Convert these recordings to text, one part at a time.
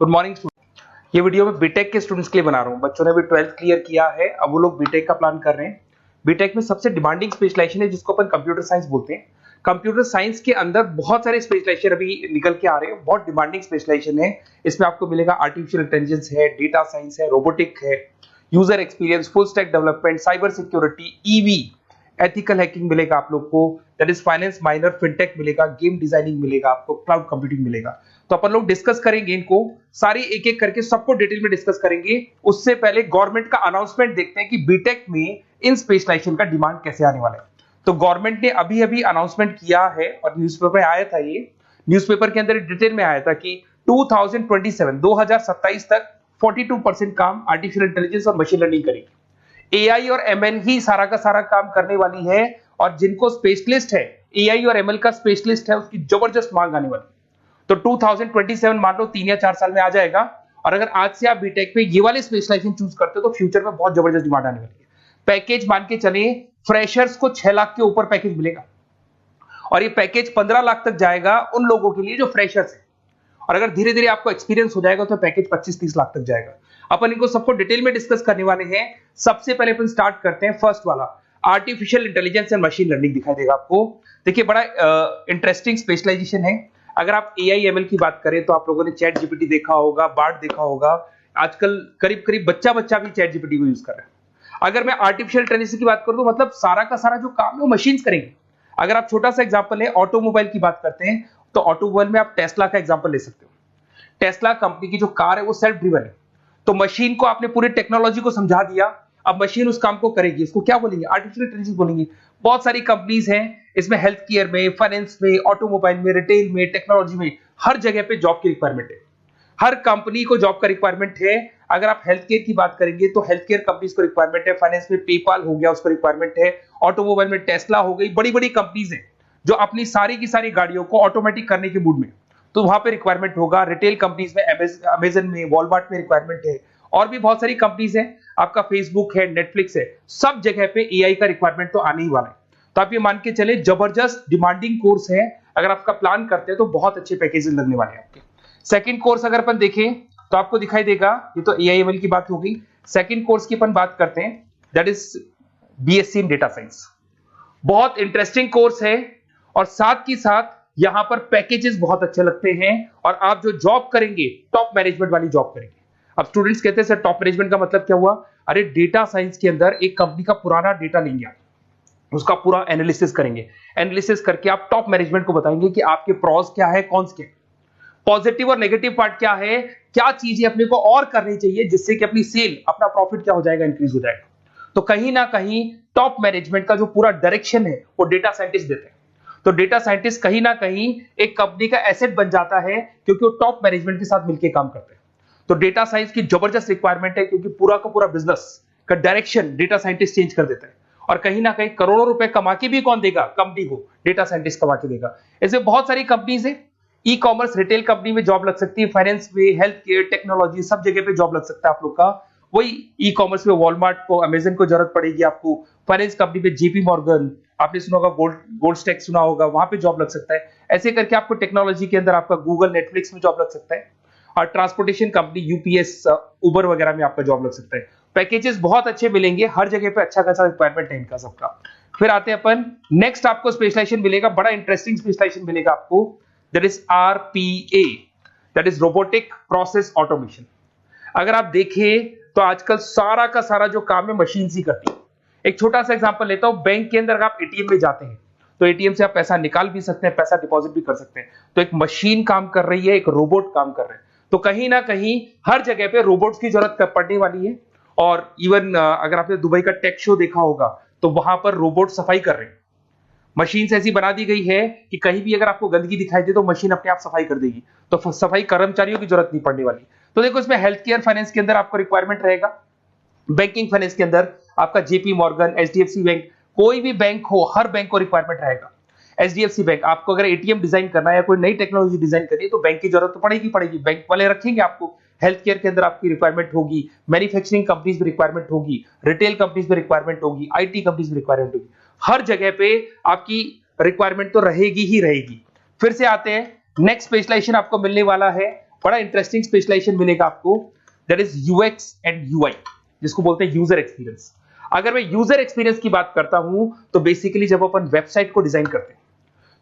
Good morning student. ये video मैं BTech के स्टूडेंट्स के लिए बना रहा हूँ। बच्चों ने भी 12th क्लियर किया है, अब वो लोग बीटेक का प्लान कर रहे हैं। बीटेक में सबसे डिमांडिंग स्पेशलाइजेशन है जिसको अपन कंप्यूटर साइंस बोलते हैं। कंप्यूटर साइंस के अंदर बहुत सारे स्पेशलाइजेशन अभी निकल के आ रहे हैं, बहुत डिमांडिंग स्पेशलाइजेशन है। इसमें आपको मिलेगा आर्टिफिशियल इंटेलिजेंस है, डेटा साइंस है, रोबोटिक है, user experience, full stack development, cyber security, EV, ethical hacking मिलेगा आप लोग को, that is finance minor, fintech मिलेगा, गेम डिजाइनिंग मिलेगा आपको, क्लाउड कंप्यूटिंग मिलेगा। तो अपन लोग डिस्कस करेंगे इनको सारी एक एक करके, सबको डिटेल में डिस्कस करेंगे। उससे पहले गवर्नमेंट का अनाउंसमेंट देखते हैं कि बीटेक में इन स्पेशलाइजेशन का डिमांड कैसे आने वाला है। तो गवर्नमेंट ने अभी अभी अनाउंसमेंट किया है और न्यूज़पेपर में आया था, ये न्यूज़पेपर के अंदर डिटेल में आया था कि 2027 तक 42% काम आर्टिफिशियल इंटेलिजेंस और मशीन लर्निंग करेगी। एआई और एमएल ही सारा का सारा काम करने वाली है, और जिनको स्पेशलिस्ट है, एआई और एमएल का स्पेशलिस्ट है, उसकी जबरदस्त मांग आने वाली है। तो 2027 मान लो 3 या 4 साल में आ जाएगा। और अगर आज से आप बीटेक पे ये वाले स्पेशलाइजेशन चूज करते हो तो फ्यूचर में बहुत जबरदस्त डिमांड आने वाली है। पैकेज मान के चले, फ्रेशर्स को 6 लाख के ऊपर पैकेज मिलेगा, और ये पैकेज 15 लाख तक जाएगा उन लोगों के लिए जो फ्रेशर्स है। और अगर धीरे धीरे आपको एक्सपीरियंस हो जाएगा तो पैकेज 25-30 लाख तक जाएगा। अपन इनको सबको डिटेल में डिस्कस करने वाले हैं। सबसे पहले अपन स्टार्ट करते हैं फर्स्ट वाला, artificial intelligence and machine learning दिखाई देगा आपको। देखिए बड़ा इंटरेस्टिंग स्पेशलाइजेशन है। अगर आप एआई एमएल की बात करें तो आप लोगों ने चैट जीपीटी देखा होगा, बार्ड देखा होगा। आजकल करीब करीब बच्चा भी चैट जीपीटी को यूज कर रहा है। अगर मैं आर्टिफिशियल इंटेलिजेंस की बात करूं तो मतलब सारा का सारा जो काम है वो मशीन्स करेंगे। अगर आप छोटा सा एग्जांपल है, ऑटोमोबाइल की बात करते हैं तो ऑटोमोबाइल में आप टेस्ला का एग्जांपल ले सकते हो। टेस्ला कंपनी की जो कार है वो सेल्फ ड्रिवन है। तो मशीन को आपने पूरी टेक्नोलॉजी को समझा दिया, अब मशीन उस काम को करेगी। इसको क्या बोलेंगे? आर्टिफिशियल इंटेलिजेंस बोलेंगे। बहुत सारी कंपनीज हैं इसमें, हेल्थ केयर में, फाइनेंस में, ऑटोमोबाइल में, रिटेल में, टेक्नोलॉजी में, हर जगह पे जॉब की रिक्वायरमेंट है। हर कंपनी को जॉब का रिक्वायरमेंट है। अगर आप हेल्थ केयर की बात करेंगे तो हेल्थ केयर कंपनीज को रिक्वायरमेंट है, फाइनेंस में पेपाल हो गया उसको रिक्वायरमेंट है, ऑटोमोबाइल में टेस्ला हो गई, बड़ी बड़ी कंपनीज हैं जो अपनी सारी की सारी गाड़ियों को ऑटोमेटिक करने के मूड में, तो वहां पे रिक्वायरमेंट होगा। रिटेल कंपनीज में अमेजन में, वॉलमार्ट में रिक्वायरमेंट है, और भी बहुत सारी कंपनीज हैं, आपका फेसबुक है, नेटफ्लिक्स है, सब जगह पे एआई का रिक्वायरमेंट तो आने ही वाला है। तो आप ये मान के चले जबरदस्त डिमांडिंग कोर्स है। अगर आपका प्लान करते हैं तो बहुत अच्छे पैकेजेस लगने वाले हैं आपके। सेकंड कोर्स अगर अपन देखें तो आपको दिखाई देगा, ये तो एआई एमएल की बात हो गई। सेकंड कोर्स की अपन बात करते हैं, that is BSc in data science. बहुत इंटरेस्टिंग कोर्स है, और साथ ही साथ यहां पर पैकेजेस बहुत अच्छे लगते हैं, और आप जो जॉब करेंगे टॉप मैनेजमेंट वाली जॉब करेंगे। अब स्टूडेंट्स कहते हैं सर टॉप मैनेजमेंट का मतलब क्या हुआ? अरे डेटा साइंस के अंदर एक कंपनी का पुराना डेटा लेंगे, आप उसका पूरा एनालिसिस करेंगे, एनालिसिस करके आप टॉप मैनेजमेंट को बताएंगे कि आपके प्रॉस क्या है, कौन से पॉजिटिव और नेगेटिव पार्ट क्या है, क्या चीजें अपने को और करनी चाहिए जिससे कि अपनी सेल, अपना प्रॉफिट क्या हो जाएगा, इंक्रीज हो जाएगा। तो कहीं ना कहीं टॉप मैनेजमेंट का जो पूरा डायरेक्शन है वो डेटा साइंटिस्ट देते हैं। तो डेटा साइंटिस्ट कहीं ना कहीं एक कंपनी का एसेट बन जाता है, क्योंकि वो टॉप मैनेजमेंट के साथ मिलकर काम करते हैं। तो डेटा साइंस की जबरदस्त रिक्वायरमेंट है, क्योंकि पूरा का पूरा बिजनेस का डायरेक्शन डेटा साइंटिस्ट चेंज कर देता है। और कहीं ना कहीं करोड़ों रुपए कमा के भी कौन देगा? कंपनी को डेटा साइंटिस्ट कमा के देगा। ऐसे बहुत सारी कंपनीज है, ई कॉमर्स, रिटेल कंपनी में जॉब लग सकती है, फाइनेंस में, हेल्थ केयर, टेक्नोलॉजी, सब जगह पे जॉब लग सकता है आप लोग का। वही ई कॉमर्स में वॉलमार्ट को, अमेजन को जरूरत पड़ेगी आपको। फाइनेंस कंपनी में जेपी मॉर्गन, आपने सुना होगा, गोल्ड स्टैक सुना होगा, वहां पे जॉब लग सकता है। ऐसे करके आपको टेक्नोलॉजी के अंदर आपका गूगल, नेटफ्लिक्स में जॉब लग सकता है। और ट्रांसपोर्टेशन कंपनी यूपीएस, उबर वगैरह में आपका जॉब लग सकता है। पैकेजेस बहुत अच्छे मिलेंगे, हर जगह पे अच्छा खासा रिक्वायरमेंट है इनका सबका। फिर आते हैं अपन नेक्स्ट, आपको स्पेशलाइजेशन मिलेगा, बड़ा इंटरेस्टिंग स्पेशलाइजेशन मिलेगा आपको, that is RPA, that is robotic process automation. अगर आप देखें तो आजकल सारा का सारा जो काम है मशीन ही करती है। एक छोटा सा एग्जांपल लेता हूं, बैंक के अंदर अगर आप एटीएम में जाते हैं तो एटीएम से आप पैसा निकाल भी सकते हैं, पैसा डिपॉजिट भी कर सकते हैं। तो एक मशीन काम कर रही है, एक रोबोट काम कर रहे हैं। तो कहीं ना कहीं हर जगह पे रोबोट्स की जरूरत पड़ने वाली है। और इवन अगर आपने दुबई का टेक शो देखा होगा तो वहां पर रोबोट सफाई कर रहे हैं। मशीन ऐसी बना दी गई है कि कहीं भी अगर आपको गंदगी दिखाई दे तो मशीन अपने आप सफाई कर देगी, तो सफाई कर्मचारियों की जरूरत नहीं पड़ने वाली। तो देखो इसमें हेल्थ केयर, फाइनेंस के अंदर आपको रिक्वायरमेंट रहेगा, बैंकिंग फाइनेंस के अंदर आपका जेपी मॉर्गन, एचडीएफसी बैंक, कोई भी बैंक हो, हर बैंक को रिक्वायरमेंट रहेगा। एचडीएफसी बैंक, आपको अगर एटीएम डिजाइन करना है या कोई नई टेक्नोलॉजी डिजाइन करनी है तो बैंक की जरूरत तो पड़ेगी, बैंक वाले रखेंगे आपको। हेल्थ केयर के अंदर आपकी रिक्वायरमेंट होगी, मैन्युफैक्चरिंग कंपनीज में रिक्वायरमेंट होगी, रिटेल कंपनीज में रिक्वायरमेंट होगी, आईटी कंपनीज में रिक्वायरमेंट होगी। हर जगह पे आपकी रिक्वायरमेंट तो रहेगी ही रहेगी। फिर से आते हैं, नेक्स्ट स्पेशलाइजेशन आपको मिलने वाला है बड़ा इंटरेस्टिंग स्पेशलाइजेशन मिलेगा आपको, that is UX and UI, जिसको बोलते हैं यूजर एक्सपीरियंस। अगर मैं यूजर एक्सपीरियंस की बात करता हूं तो बेसिकली जब अपन वेबसाइट को डिजाइन करते हैं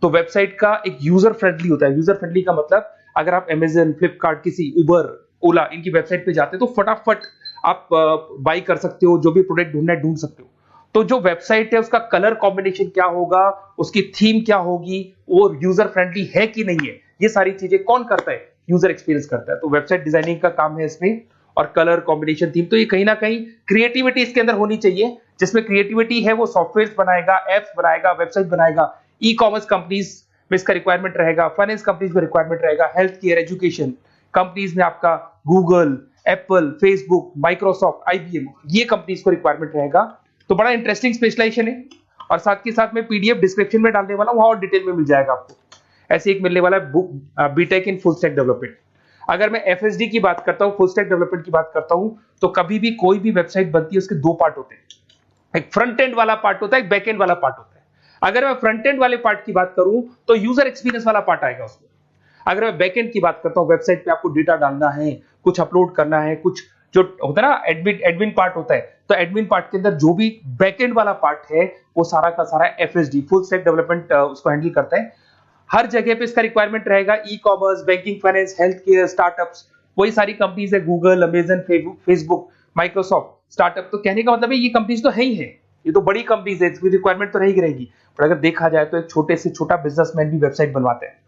तो वेबसाइट का एक यूजर फ्रेंडली होता है। यूजर फ्रेंडली का मतलब अगर आप अमेजन, फ्लिपकार्ट, किसी उबर, ओला इनकी वेबसाइट पे जाते हैं तो फटाफट आप बाई कर सकते हो, जो भी प्रोडक्ट ढूंढना है ढूंढ सकते हो। तो जो वेबसाइट है उसका कलर कॉम्बिनेशन क्या होगा, उसकी थीम क्या होगी, वो यूजर फ्रेंडली है कि नहीं है, ये सारी चीजें कौन करता है, यूजर एक्सपीरियंस करता है। तो वेबसाइट डिजाइनिंग का काम है इसमें, और कलर कॉम्बिनेशन, थीम, तो ये कहीं ना कहीं क्रिएटिविटी इसके अंदर होनी चाहिए। जिसमें क्रिएटिविटी है वो सॉफ्टवेयर बनाएगा, एप्स बनाएगा, वेबसाइट बनाएगा। ई कॉमर्स कंपनीज में इसका रिक्वायरमेंट रहेगा, फाइनेंस कंपनीज में रिक्वायरमेंट रहेगा, हेल्थ केयर, एजुकेशन कंपनीज में आपका Google, Apple, Facebook, Microsoft, IBM, ये कंपनीज को रिक्वायरमेंट रहेगा। तो बड़ा इंटरेस्टिंग स्पेशलाइजेशन है, और साथ के साथ में पीडीएफ डिस्क्रिप्शन में डालने वाला हूं, वहां और डिटेल में मिल जाएगा आपको। ऐसे एक मिलने वाला है book, BTech in full stack development. अगर मैं एफएसडी की बात करता हूं, फुल स्टैक डेवलपमेंट की बात करता हूं, तो कभी भी कोई भी वेबसाइट बनती है उसके दो पार्ट होते हैं, एक फ्रंट एंड वाला पार्ट होता है, एक बैक एंड वाला पार्ट होता है। अगर मैं फ्रंट एंड वाले पार्ट की बात करूं तो यूजर एक्सपीरियंस वाला पार्ट आएगा उसमें। अगर मैं बैक एंड की बात करता हूं, वेबसाइट पे आपको डेटा डालना है, कुछ अपलोड करना है, कुछ जो होता है ना एडमिन पार्ट होता है, तो एडमिन पार्ट के अंदर जो भी बैक एंड वाला पार्ट है वो सारा का सारा एफएसडी, फुल स्टैक डेवलपमेंट, उसको हैंडल करता है। हर जगह पे इसका रिक्वायरमेंट रहेगा। E commerce, banking, finance, health care, startups, वही सारी कंपनीज है, Google, Amazon, Facebook, Microsoft, startup. तो कहने का मतलब है ये कंपनीज तो है ही है, ये तो बड़ी कंपनीज है, इसकी रिक्वायरमेंट तो रहेगी। पर अगर देखा जाए तो एक छोटे से छोटा बिजनेसमैन भी वेबसाइट बनवाते हैं।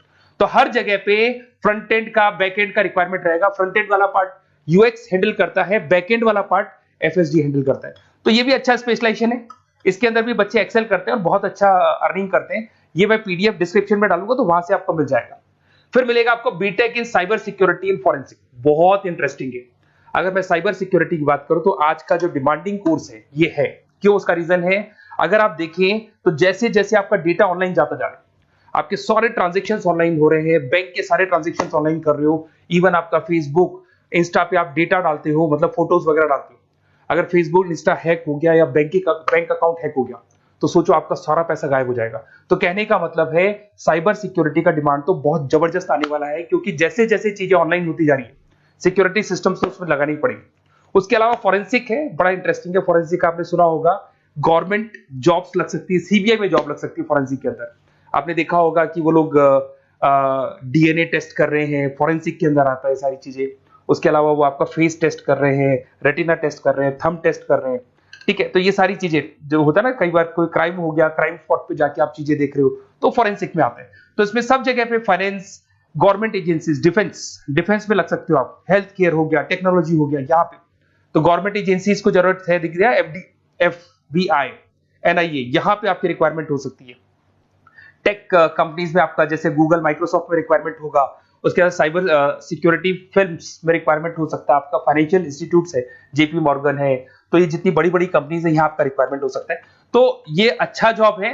तो हर जगह पे फ्रंट एंड का, बैक एंड का रिक्वायरमेंट रहेगा। फ्रंट एंड वाला पार्ट यूएक्स हैंडल करता है, बैक एंड वाला पार्ट एफएसडी हैंडल करता है। तो ये भी अच्छा स्पेशलाइजेशन है, इसके अंदर भी बच्चे एक्सेल करते हैं और बहुत अच्छा अर्निंग करते हैं। ये मैं पीडीएफ डिस्क्रिप्शन में डालूंगा तो वहां से आपको मिल जाएगा। फिर मिलेगा आपको BTech in cyber security and forensic, बहुत इंटरेस्टिंग है। अगर मैं साइबर सिक्योरिटी की बात करूं तो आज का जो डिमांडिंग कोर्स है ये है। क्यों? उसका रीजन है, अगर आप देखें तो जैसे जैसे आपका डेटा ऑनलाइन जाता जा रहा है, आपके सारे ट्रांजेक्शंस ऑनलाइन हो रहे हैं, बैंक के सारे ट्रांजेक्शंस ऑनलाइन कर रहे हो, इवन आपका फेसबुक, इंस्टा पे आप डेटा डालते हो, मतलब फोटोज वगैरह डालते हो। अगर फेसबुक, इंस्टा हैक हो गया या बैंक अकाउंट हैक हो गया तो सोचो आपका सारा पैसा गायब हो जाएगा। तो कहने का मतलब है साइबर सिक्योरिटी का डिमांड तो बहुत जबरदस्त आने वाला है, क्योंकि जैसे जैसे चीजें ऑनलाइन होती जा रही है सिक्योरिटी सिस्टम्स तो उसमें लगानी पड़ेगी। उसके अलावा फॉरेंसिक है, बड़ा इंटरेस्टिंग है। फॉरेंसिक आपने सुना होगा, गवर्नमेंट जॉब्स लग सकती है, सीबीआई में जॉब लग सकती है फॉरेंसिक के अंदर। आपने देखा होगा कि वो लोग डीएनए टेस्ट कर रहे हैं, फॉरेंसिक के अंदर आता है सारी चीजें। उसके अलावा वो आपका फेस टेस्ट कर रहे हैं, रेटिना टेस्ट कर रहे हैं, थंब टेस्ट कर रहे हैं, ठीक है। तो ये सारी चीजें जो होता है ना, कई बार कोई क्राइम हो गया, क्राइम स्पॉट पे जाके आप चीजें देख रहे हो तो फॉरेंसिक में आते हैं। तो इसमें सब जगह पे फाइनेंस, गवर्नमेंट एजेंसीज, डिफेंस में लग सकते हो आप, हेल्थ केयर हो गया, टेक्नोलॉजी हो गया, यहाँ पे तो गवर्नमेंट एजेंसीज को जरूरत है, दिख रहा है, एफबीआई, एनआईए, यहाँ पे आपकी रिक्वायरमेंट हो सकती है। टेक कंपनीज में आपका जैसे गूगल, माइक्रोसॉफ्ट में रिक्वायरमेंट होगा। उसके बाद साइबर सिक्योरिटी फिल्म्स में रिक्वायरमेंट हो सकता है आपका, फाइनेंशियल इंस्टीट्यूट्स है, जेपी मॉर्गन है, तो ये जितनी बड़ी बड़ी कंपनीज है यहाँ आपका रिक्वायरमेंट हो सकता है। तो ये अच्छा जॉब है,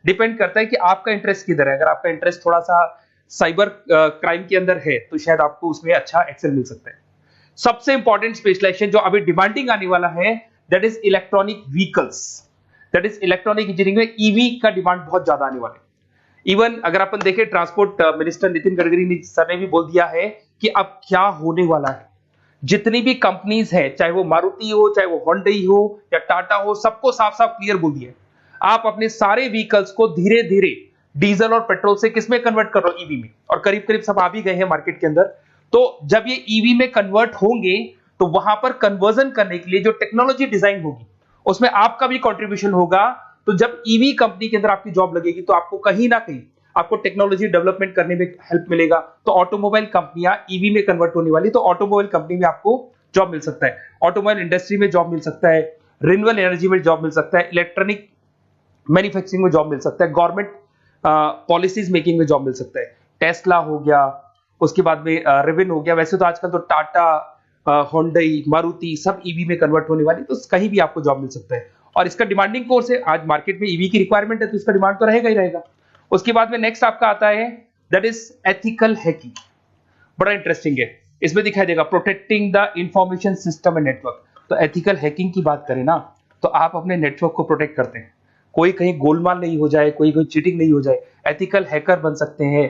डिपेंड करता है कि आपका इंटरेस्ट किधर है। अगर आपका इंटरेस्ट थोड़ा सा साइबर क्राइम के अंदर है तो शायद आपको उसमें अच्छा एक्सेल मिल सकता है। सबसे इंपॉर्टेंट स्पेशलाइजेशन जो अभी डिमांडिंग आने वाला है, that is electronic vehicles, that is electronic engineering में ईवी का डिमांड बहुत ज्यादा आने वाला है। इवन अगर अपन देखें, transport minister Nitin Gadkari sir ने भी बोल दिया है कि अब क्या होने वाला है, जितनी भी कंपनीज है, चाहे वो मारुति हो, चाहे वो होंडई हो या टाटा हो, सबको साफ साफ क्लियर बोल दिया है, आप अपने सारे व्हीकल्स को धीरे धीरे डीजल और पेट्रोल से किसमें कन्वर्ट कर रहे हो, ईवी में। और करीब करीब सब आ भी गए हैं मार्केट के अंदर। तो जब ये ईवी में कन्वर्ट होंगे तो वहां पर कन्वर्जन करने के लिए जो टेक्नोलॉजी डिजाइन होगी उसमें आपका भी कंट्रीब्यूशन होगा। तो जब ईवी कंपनी के अंदर आपकी जॉब लगेगी तो आपको कहीं ना कहीं आपको टेक्नोलॉजी डेवलपमेंट करने में हेल्प मिलेगा। तो ऑटोमोबाइल कंपनियां ईवी में कन्वर्ट होने वाली, तो ऑटोमोबाइल कंपनी में आपको जॉब मिल सकता है, ऑटोमोबाइल इंडस्ट्री में जॉब मिल सकता है, रिन्यूएबल एनर्जी में जॉब मिल सकता है, इलेक्ट्रॉनिक मैन्युफैक्चरिंग में जॉब मिल सकता है, गवर्नमेंट पॉलिसीज मेकिंग में जॉब मिल सकता है, टेस्ला हो गया, उसके बाद में रिविन हो गया। वैसे तो आजकल तो टाटा, होंडई, मारुति सब ईवी में कन्वर्ट होने वाली, तो कहीं भी आपको जॉब मिल सकता है। और इसका डिमांडिंग कोर्स है, आज मार्केट में ईवी की रिक्वायरमेंट है तो इसका डिमांड तो रहेगा ही रहेगा। उसके बाद में नेक्स्ट आपका आता है, दैट इज एथिकल हैकिंग, बड़ा इंटरेस्टिंग है। इसमें दिखाई देगा protecting the information system and network. तो एथिकल हैकिंग की बात करें ना, तो आप अपने नेटवर्क को प्रोटेक्ट करते हैं, कोई कहीं गोलमाल नहीं हो जाए, कोई चीटिंग नहीं हो जाए। एथिकल हैकर बन सकते हैं,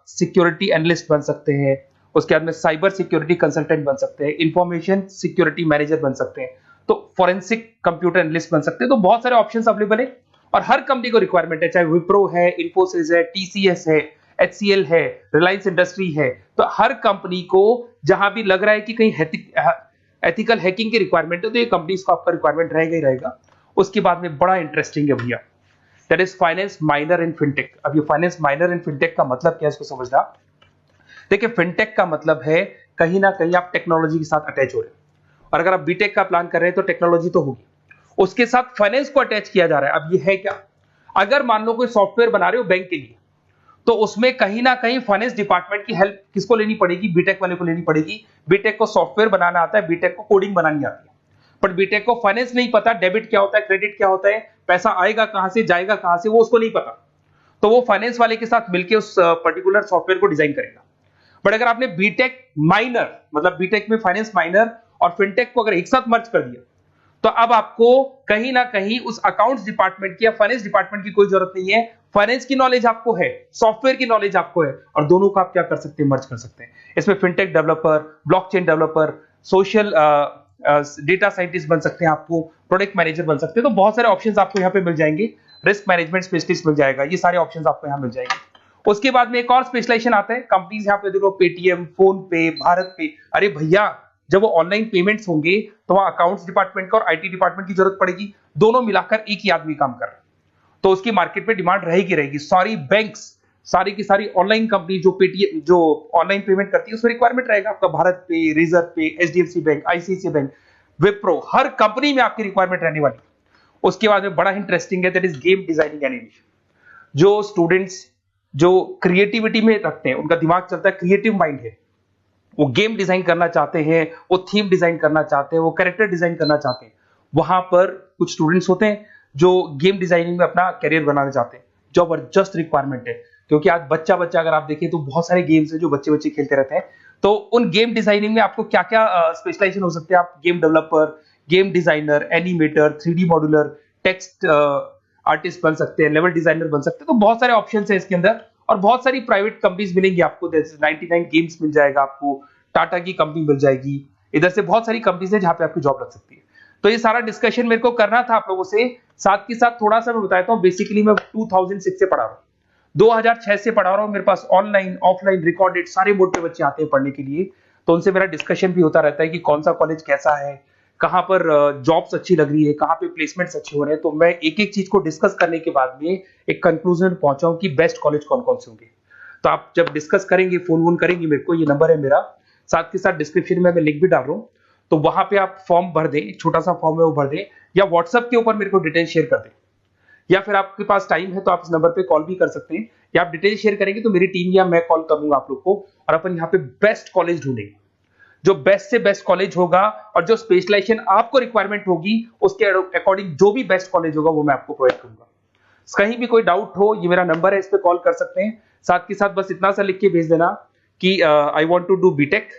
सिक्योरिटी एनालिस्ट बन सकते हैं, उसके बाद में साइबर सिक्योरिटी कंसल्टेंट बन सकते हैं, इंफॉर्मेशन सिक्योरिटी मैनेजर बन सकते हैं, तो फॉरेंसिक कंप्यूटर एनालिस्ट बन सकते हैं। तो बहुत सारे ऑप्शंस अवेलेबल है और हर कंपनी को रिक्वायरमेंट है, चाहे विप्रो है, इन्फोसिस है, टीसीएस है, एचसीएल है, रिलायंस इंडस्ट्री है। तो हर कंपनी को जहां भी लग रहा है कि कहीं एथिकल हैकिंग की रिक्वायरमेंट है तो ये कंपनीज को आपका रिक्वायरमेंट रहेगा ही रहेगा। उसके बाद में बड़ा इंटरेस्टिंग है भैया, that is finance minor in fintech. अब ये फाइनेंस माइनर इन फिनटेक का मतलब क्या है इसको समझना। देखिए फिनटेक का मतलब है कहीं ना कहीं आप टेक्नोलॉजी के साथ अटैच हो रहे हैं, और अगर आप बीटेक का प्लान कर रहे हैं तो टेक्नोलॉजी तो होगी, उसके साथ फाइनेंस को अटैच किया जा रहा है। अब ये है क्या, अगर मान लो कोई सॉफ्टवेयर बना रहे हो बैंक के लिए, तो उसमें कहीं ना कहीं फाइनेंस डिपार्टमेंट की हेल्प किसको लेनी पड़ेगी, बीटेक वाले को लेनी पड़ेगी। बीटेक को सॉफ्टवेयर बनाना आता है, बीटेक को कोडिंग बनानी आती है, बट बीटेक को फाइनेंस नहीं पता, डेबिट क्या होता है, क्रेडिट क्या होता है, पैसा आएगा कहां से, जाएगा कहां से, वो उसको नहीं पता। तो वो फाइनेंस वाले के साथ मिलकर उस पर्टिकुलर सॉफ्टवेयर को डिजाइन करेगा। बट अगर आपने बीटेक माइनर, मतलब बीटेक में फाइनेंस माइनर और फिनटेक को अगर एक साथ मर्ज कर दिया, तो अब आपको कहीं ना कहीं उस अकाउंट्स डिपार्टमेंट की या फाइनेंस डिपार्टमेंट की कोई जरूरत नहीं है। फाइनेंस की नॉलेज आपको है, सॉफ्टवेयर की नॉलेज आपको है, और दोनों को आप क्या कर सकते हैं, मर्ज कर सकते हैं। इसमें fintech developer, blockchain developer, social data scientist बन सकते हैं, आपको प्रोडक्ट मैनेजर बन सकते हैं। तो बहुत सारे ऑप्शंस आपको यहाँ पे मिल जाएंगे, रिस्क मैनेजमेंट स्पेशलिस्ट मिल जाएगा, ये सारे ऑप्शंस आपको यहाँ मिल जाएंगे। उसके बाद में एक और स्पेशलाइजेशन आता है, कंपनीज यहाँ पे देखो पेटीएम, फोन पे, भारत पे। अरे भैया जब वो ऑनलाइन पेमेंट्स होंगे तो वहां अकाउंट्स डिपार्टमेंट का और आईटी डिपार्टमेंट की जरूरत पड़ेगी, दोनों मिलाकर एक ही आदमी काम कर रहा है, तो उसकी मार्केट में डिमांड रहेगी रहेगी। सारी बैंक्स, सारी की सारी ऑनलाइन कंपनी जो पेटीएम, जो ऑनलाइन पेमेंट करती है, उसमें रिक्वायरमेंट रहेगा आपका Bharat Pe, reserve pay, HDFC bank, ICICI bank, Wipro, हर कंपनी में आपकी रिक्वायरमेंट रहने वाली। उसके बाद में बड़ा इंटरेस्टिंग है, that is game designing animation. जो स्टूडेंट्स जो क्रिएटिविटी में रखते हैं, उनका दिमाग चलता है, क्रिएटिव माइंड है, वो गेम डिजाइन करना चाहते हैं, वो थीम डिजाइन करना चाहते हैं, वो कैरेक्टर डिजाइन करना चाहते हैं, वहां पर कुछ स्टूडेंट्स होते हैं जो गेम डिजाइनिंग में अपना करियर बनाना चाहते हैं। जबरदस्त रिक्वायरमेंट है, क्योंकि आज बच्चा बच्चा अगर आप देखें तो बहुत सारे गेम्स हैं जो बच्चे बच्चे खेलते रहते हैं। तो उन गेम डिजाइनिंग में आपको क्या क्या स्पेशलाइजेशन हो सकते हैं, आप game developer, game designer, animator, 3D modular, text artist बन सकते हैं, लेवल डिजाइनर बन सकते हैं। तो बहुत सारे ऑप्शन है इसके अंदर, और बहुत सारी प्राइवेट कंपनीज मिलेंगी आपको, जैसे 99 गेम्स मिल जाएगा आपको, टाटा की कंपनी मिल जाएगी, इधर से बहुत सारी कंपनीज है जहां पे आपकी जॉब लग सकती है। तो ये सारा डिस्कशन मेरे को करना था आप लोगों से, साथ के साथ थोड़ा सा मैं बताता हूँ। बेसिकली मैं 2006 से पढ़ा रहा हूँ, 2006 से पढ़ा रहा हूँ। मेरे पास ऑनलाइन ऑफलाइन रिकॉर्डेड सारे बोर्ड पे बच्चे आते हैं पढ़ने के लिए, तो उनसे मेरा डिस्कशन भी होता रहता है कि कौन सा कॉलेज कैसा है, कहाँ पर जॉब्स अच्छी लग रही है, कहाँ पे प्लेसमेंट्स अच्छे हो रहे हैं। तो मैं एक एक चीज को डिस्कस करने के बाद में एक कंक्लूजन पहुंचा हूं कि बेस्ट कॉलेज कौन कौन से होंगे। तो आप जब डिस्कस करेंगे, फोन वोन करेंगे मेरे को, ये नंबर है मेरा, साथ के साथ डिस्क्रिप्शन में मैं लिंक भी डाल रहा हूँ, तो वहां पे आप फॉर्म भर दें, एक छोटा सा फॉर्म है वो भर दें, या व्हाट्सएप के ऊपर मेरे को डिटेल शेयर कर दें, या फिर आपके पास टाइम है तो आप इस नंबर पे कॉल भी कर सकते हैं, या आप डिटेल शेयर करेंगे तो मेरी टीम या मैं कॉल करूंगा आप लोग को, और अपन यहाँ पे बेस्ट कॉलेज ढूंढेंगे, जो बेस्ट से बेस्ट कॉलेज होगा और जो स्पेशलाइजेशन आपको रिक्वायरमेंट होगी उसके अकॉर्डिंग जो भी बेस्ट कॉलेज होगा वो मैं आपको प्रोवाइड करूंगा। कहीं भी कोई डाउट हो, ये मेरा नंबर है, इस पे कॉल कर सकते हैं। साथ के साथ बस इतना सा लिख के भेज देना कि I want to do BTech,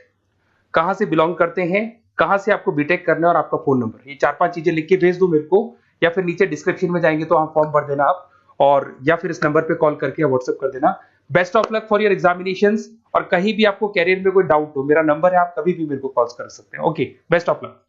कहां से बिलोंग करते हैं, कहां से आपको बीटेक करना है, और आपका फोन नंबर, ये 4-5 चीजें लिख के भेज दो मेरे को, या फिर नीचे डिस्क्रिप्शन में जाएंगे तो आप फॉर्म भर देना आप, और या फिर इस नंबर पे कॉल करके या व्हाट्सएप कर देना। Best of luck for your examinations, और कहीं भी आपको कैरियर में कोई डाउट हो, मेरा नंबर है, आप कभी भी मेरे को कॉल कर सकते हैं। Okay, best of luck.